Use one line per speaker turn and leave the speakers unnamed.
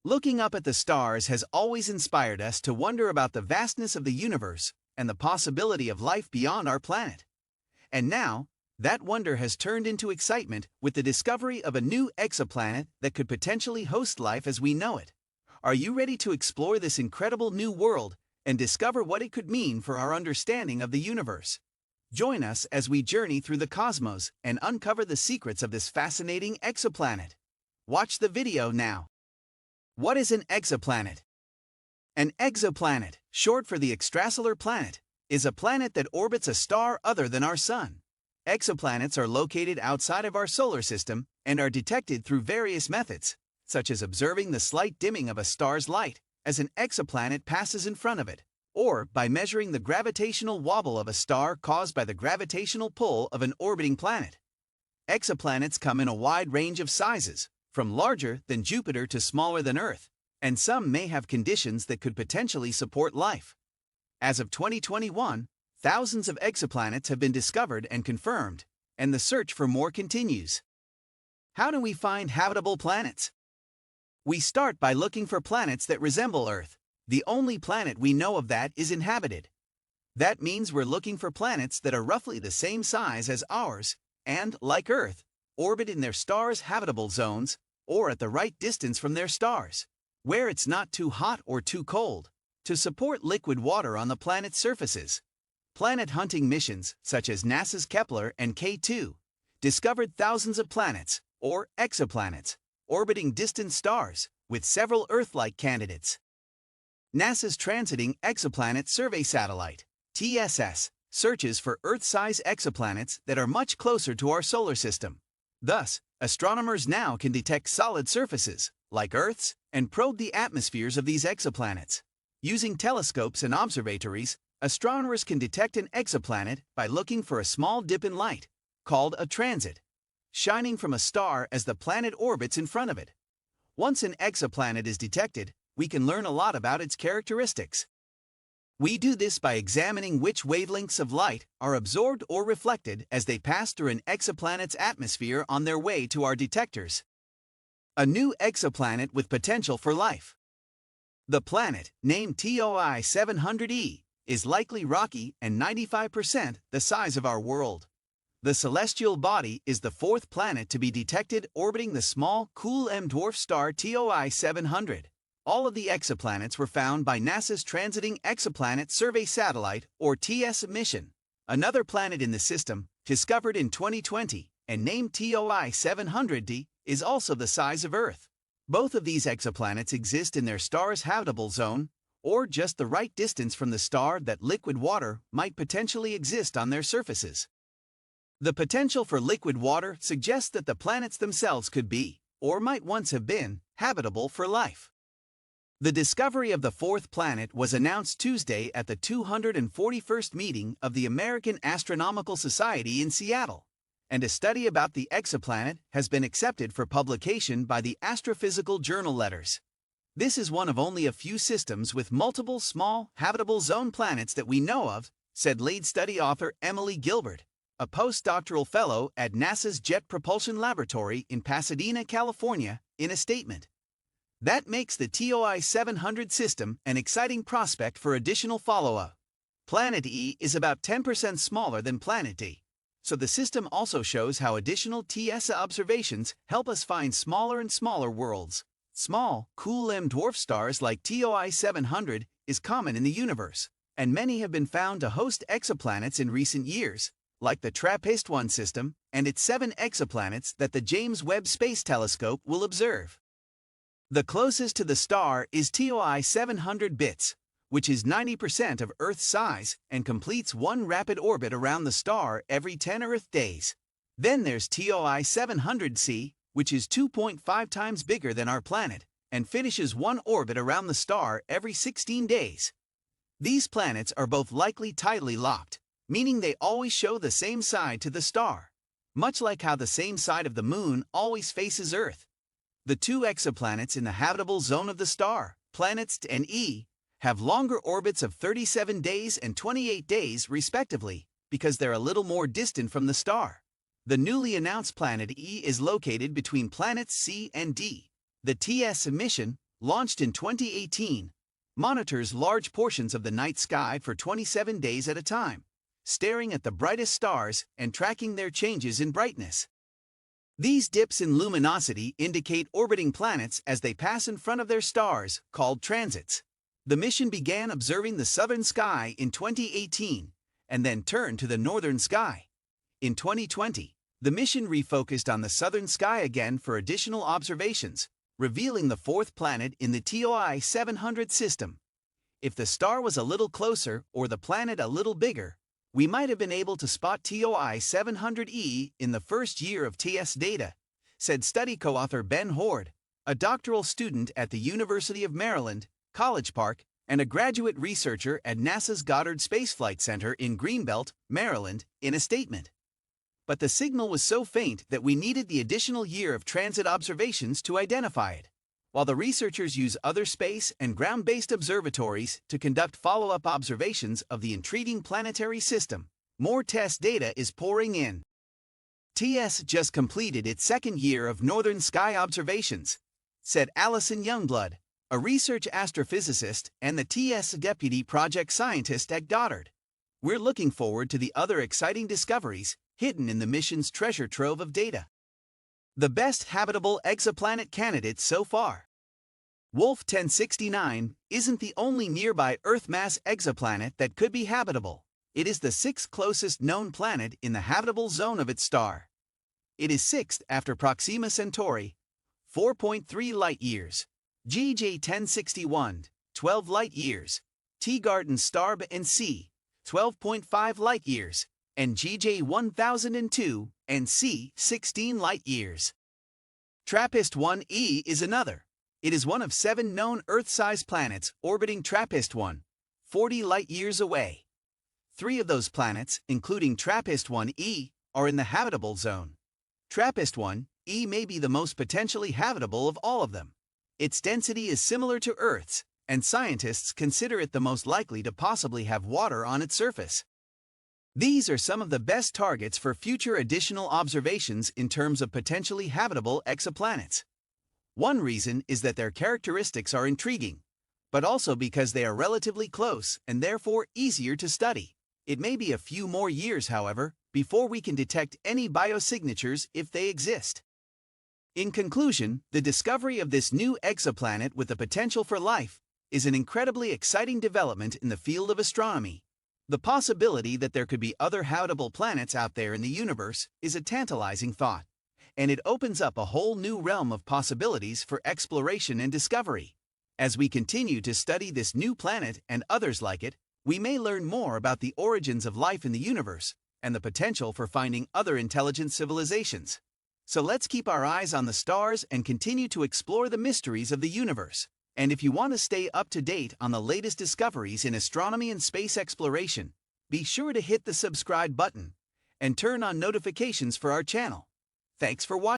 Looking up at the stars has always inspired us to wonder about the vastness of the universe and the possibility of life beyond our planet. And now, that wonder has turned into excitement with the discovery of a new exoplanet that could potentially host life as we know it. Are you ready to explore this incredible new world and discover what it could mean for our understanding of the universe? Join us as we journey through the cosmos and uncover the secrets of this fascinating exoplanet. Watch the video now. What is an exoplanet? An exoplanet, short for the extrasolar planet, is a planet that orbits a star other than our Sun. Exoplanets are located outside of our solar system and are detected through various methods, such as observing the slight dimming of a star's light as an exoplanet passes in front of it, or by measuring the gravitational wobble of a star caused by the gravitational pull of an orbiting planet. Exoplanets come in a wide range of sizes, from larger than Jupiter to smaller than Earth, and some may have conditions that could potentially support life. As of 2021, thousands of exoplanets have been discovered and confirmed, and the search for more continues. How do we find habitable planets? We start by looking for planets that resemble Earth. The only planet we know of that is inhabited. That means we're looking for planets that are roughly the same size as ours, and, like Earth, orbit in their stars' habitable zones, or at the right distance from their stars, where it's not too hot or too cold, to support liquid water on the planet's surfaces. Planet hunting missions, such as NASA's Kepler and K2, discovered thousands of planets, or exoplanets, orbiting distant stars, with several Earth-like candidates. NASA's Transiting Exoplanet Survey Satellite, TSS, searches for Earth-size exoplanets that are much closer to our solar system. Thus, astronomers now can detect solid surfaces, like Earth's, and probe the atmospheres of these exoplanets. Using telescopes and observatories, astronomers can detect an exoplanet by looking for a small dip in light, called a transit, shining from a star as the planet orbits in front of it. Once an exoplanet is detected, we can learn a lot about its characteristics. We do this by examining which wavelengths of light are absorbed or reflected as they pass through an exoplanet's atmosphere on their way to our detectors. A new exoplanet with potential for life. The planet, named TOI 700e, is likely rocky and 95% the size of our world. The celestial body is the fourth planet to be detected orbiting the small, cool M-dwarf star TOI 700. All of the exoplanets were found by NASA's Transiting Exoplanet Survey Satellite, or TS mission. Another planet in the system, discovered in 2020 and named TOI 700d, is also the size of Earth. Both of these exoplanets exist in their star's habitable zone, or just the right distance from the star that liquid water might potentially exist on their surfaces. The potential for liquid water suggests that the planets themselves could be, or might once have been, habitable for life. The discovery of the fourth planet was announced Tuesday at the 241st meeting of the American Astronomical Society in Seattle, and a study about the exoplanet has been accepted for publication by the Astrophysical Journal Letters. This is one of only a few systems with multiple small, habitable zone planets that we know of, said lead study author Emily Gilbert, a postdoctoral fellow at NASA's Jet Propulsion Laboratory in Pasadena, California, in a statement. That makes the TOI 700 system an exciting prospect for additional follow-up. Planet E is about 10% smaller than Planet D, so the system also shows how additional TS observations help us find smaller and smaller worlds. Small, cool M-dwarf stars like TOI 700 is common in the universe, and many have been found to host exoplanets in recent years, like the TRAPPIST-1 system and its 7 exoplanets that the James Webb Space Telescope will observe. The closest to the star is TOI 700 bits, which is 90% of Earth's size and completes one rapid orbit around the star every 10 Earth days. Then there's TOI 700c, which is 2.5 times bigger than our planet, and finishes one orbit around the star every 16 days. These planets are both likely tidally locked, meaning they always show the same side to the star, much like how the same side of the Moon always faces Earth. The two exoplanets in the habitable zone of the star, planets T and E, have longer orbits of 37 days and 28 days respectively, because they're a little more distant from the star. The newly announced planet E is located between planets C and D. The TS mission launched in 2018, monitors large portions of the night sky for 27 days at a time, staring at the brightest stars and tracking their changes in brightness. These dips in luminosity indicate orbiting planets as they pass in front of their stars, called transits. The mission began observing the southern sky in 2018 and then turned to the northern sky. In 2020, the mission refocused on the southern sky again for additional observations, revealing the fourth planet in the TOI 700 system. If the star was a little closer or the planet a little bigger, we might have been able to spot TOI 700e in the first year of TS data, said study co-author Ben Horde, a doctoral student at the University of Maryland, College Park, and a graduate researcher at NASA's Goddard Space Flight Center in Greenbelt, Maryland, in a statement. But the signal was so faint that we needed the additional year of transit observations to identify it. While the researchers use other space and ground-based observatories to conduct follow-up observations of the intriguing planetary system, more test data is pouring in. TS just completed its second year of northern sky observations, said Allison Youngblood, a research astrophysicist and the TS deputy project scientist at Goddard. We're looking forward to the other exciting discoveries hidden in the mission's treasure trove of data. The best habitable exoplanet candidates so far. Wolf 1069 isn't the only nearby Earth-mass exoplanet that could be habitable. It is the sixth closest known planet in the habitable zone of its star. It is sixth after Proxima Centauri, 4.3 light-years, GJ 1061, 12 light-years, Teegarten Star B and C, 12.5 light-years, and GJ 1002 and C, 16 light-years. TRAPPIST-1e is another. It is one of 7 known Earth-sized planets orbiting TRAPPIST-1, 40 light-years away. 3 of those planets, including TRAPPIST-1e, are in the habitable zone. TRAPPIST-1e may be the most potentially habitable of all of them. Its density is similar to Earth's, and scientists consider it the most likely to possibly have water on its surface. These are some of the best targets for future additional observations in terms of potentially habitable exoplanets. One reason is that their characteristics are intriguing, but also because they are relatively close and therefore easier to study. It may be a few more years, however, before we can detect any biosignatures if they exist. In conclusion, the discovery of this new exoplanet with the potential for life is an incredibly exciting development in the field of astronomy. The possibility that there could be other habitable planets out there in the universe is a tantalizing thought, and it opens up a whole new realm of possibilities for exploration and discovery. As we continue to study this new planet and others like it, we may learn more about the origins of life in the universe and the potential for finding other intelligent civilizations. So let's keep our eyes on the stars and continue to explore the mysteries of the universe. And if you want to stay up to date on the latest discoveries in astronomy and space exploration, be sure to hit the subscribe button and turn on notifications for our channel. Thanks for watching.